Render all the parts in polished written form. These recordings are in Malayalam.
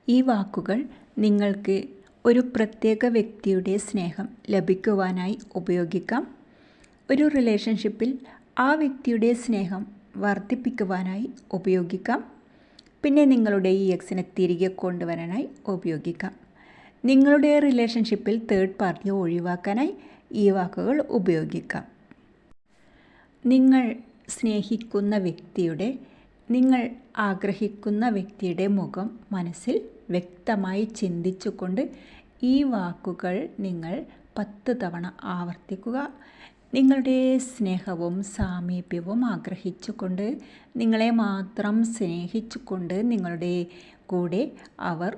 ഈ വാക്കുകൾ നിങ്ങൾക്ക് ഒരു പ്രത്യേക വ്യക്തിയുടെ സ്നേഹം ലഭിക്കുവാനായി ഉപയോഗിക്കാം. ഒരു റിലേഷൻഷിപ്പിൽ ആ വ്യക്തിയുടെ സ്നേഹം വർദ്ധിപ്പിക്കുവാനായി ഉപയോഗിക്കാം. പിന്നെ നിങ്ങളുടെ ഈ എക്സിനെ തിരികെ കൊണ്ടുവരാനായി ഉപയോഗിക്കാം. നിങ്ങളുടെ റിലേഷൻഷിപ്പിൽ തേർഡ് പാർട്ടിയെ ഒഴിവാക്കാനായി ഈ വാക്കുകൾ ഉപയോഗിക്കാം. നിങ്ങൾ സ്നേഹിക്കുന്ന വ്യക്തിയുടെ, നിങ്ങൾ ആഗ്രഹിക്കുന്ന വ്യക്തിയുടെ മുഖം മനസ്സിൽ വ്യക്തമായി ചിന്തിച്ചുകൊണ്ട് ഈ വാക്കുകൾ നിങ്ങൾ 10 തവണ ആവർത്തിക്കുക. നിങ്ങളുടെ സ്നേഹവും സാമീപ്യവും ആഗ്രഹിച്ചുകൊണ്ട്, നിങ്ങളെ മാത്രം സ്നേഹിച്ചുകൊണ്ട് നിങ്ങളുടെ കൂടെ അവർ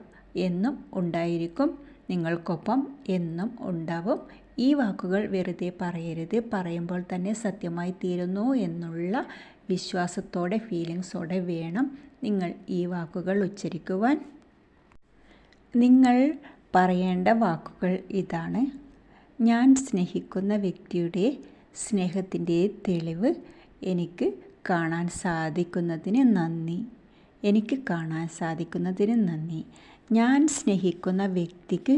എന്നും ഉണ്ടായിരിക്കും, നിങ്ങൾക്കൊപ്പം എന്നും ഉണ്ടാവും. ഈ വാക്കുകൾ വെറുതെ പറയരുത്, പറയുമ്പോൾ തന്നെ സത്യമായി തീരുന്നു എന്നുള്ള വിശ്വാസത്തോടെ, ഫീലിങ്സോടെ വേണം നിങ്ങൾ ഈ വാക്കുകൾ ഉച്ചരിക്കുവാൻ. നിങ്ങൾ പറയേണ്ട വാക്കുകൾ ഇതാണ്: ഞാൻ സ്നേഹിക്കുന്ന വ്യക്തിയുടെ സ്നേഹത്തിൻ്റെ തെളിവ് എനിക്ക് കാണാൻ സാധിക്കുന്നതിന് നന്ദി. എനിക്ക് കാണാൻ സാധിക്കുന്നതിന് നന്ദി. ഞാൻ സ്നേഹിക്കുന്ന വ്യക്തിക്ക്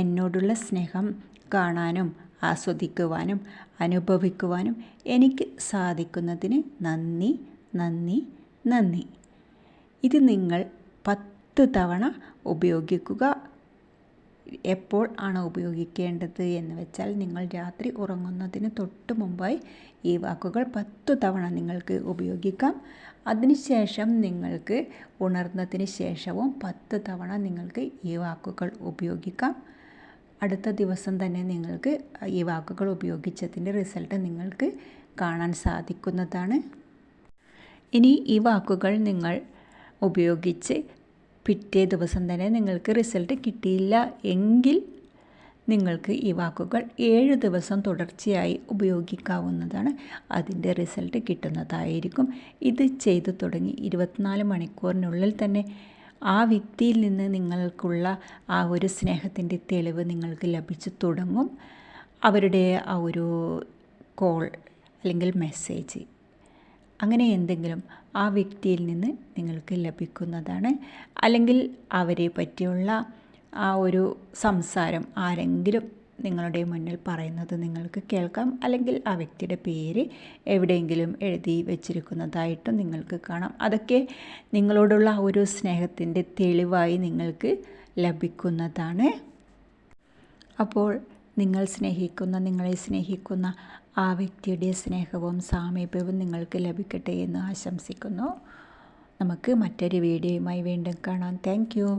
എന്നോടുള്ള സ്നേഹം കാണാനും ആസ്വദിക്കുവാനും അനുഭവിക്കുവാനും എനിക്ക് സാധിക്കുന്നതിന് നന്ദി, നന്ദി, നന്ദി. ഇത് നിങ്ങൾ 10 തവണ ഉപയോഗിക്കുക. എപ്പോൾ ആണ് ഉപയോഗിക്കേണ്ടത് എന്ന് വെച്ചാൽ, നിങ്ങൾ രാത്രി ഉറങ്ങുന്നതിന് തൊട്ട് മുമ്പായി ഈ വാക്കുകൾ 10 തവണ നിങ്ങൾക്ക് ഉപയോഗിക്കാം. അതിനുശേഷം നിങ്ങൾക്ക് ഉണർന്നതിന് ശേഷവും 10 തവണ നിങ്ങൾക്ക് ഈ വാക്കുകൾ ഉപയോഗിക്കാം. അടുത്ത ദിവസം തന്നെ നിങ്ങൾക്ക് ഈ വാക്കുകൾ ഉപയോഗിച്ചതിൻ്റെ റിസൾട്ട് നിങ്ങൾക്ക് കാണാൻ സാധിക്കുന്നതാണ്. ഇനി ഈ വാക്കുകൾ നിങ്ങൾ ഉപയോഗിച്ച് പിറ്റേ ദിവസം തന്നെ നിങ്ങൾക്ക് റിസൾട്ട് കിട്ടിയില്ല എങ്കിൽ നിങ്ങൾക്ക് ഈ വാക്കുകൾ 7 ദിവസം തുടർച്ചയായി ഉപയോഗിക്കാവുന്നതാണ്. അതിൻ്റെ റിസൾട്ട് കിട്ടുന്നതായിരിക്കും. ഇത് ചെയ്തു തുടങ്ങി 24 മണിക്കൂറിനുള്ളിൽ തന്നെ ആ വ്യക്തിയിൽ നിന്ന് നിങ്ങൾക്കുള്ള ആ ഒരു സ്നേഹത്തിൻ്റെ തെളിവ് നിങ്ങൾക്ക് ലഭിച്ചു തുടങ്ങും. അവരുടെ ആ ഒരു കോൾ അല്ലെങ്കിൽ മെസ്സേജ്, അങ്ങനെ എന്തെങ്കിലും ആ വ്യക്തിയിൽ നിന്ന് നിങ്ങൾക്ക് ലഭിക്കുന്നതാണ്. അല്ലെങ്കിൽ അവരെ പറ്റിയുള്ള ആ ഒരു സംസാരം ആരെങ്കിലും നിങ്ങളുടെ മുന്നിൽ പറയുന്നത് നിങ്ങൾക്ക് കേൾക്കാം. അല്ലെങ്കിൽ ആ വ്യക്തിയുടെ പേര് എവിടെയെങ്കിലും എഴുതി വച്ചിരിക്കുന്നതായിട്ടും നിങ്ങൾക്ക് കാണാം. അതൊക്കെ നിങ്ങളോടുള്ള ആ ഒരു സ്നേഹത്തിൻ്റെ തെളിവായി നിങ്ങൾക്ക് ലഭിക്കുന്നതാണ്. അപ്പോൾ നിങ്ങളെ സ്നേഹിക്കുന്ന ആ വ്യക്തിയുടെ സ്നേഹവും സാമീപ്യവും നിങ്ങൾക്ക് ലഭിക്കട്ടെ എന്ന് ആശംസിക്കുന്നു. നമുക്ക് മറ്റൊരു വീഡിയോയുമായി വീണ്ടും കാണാം. Thank you.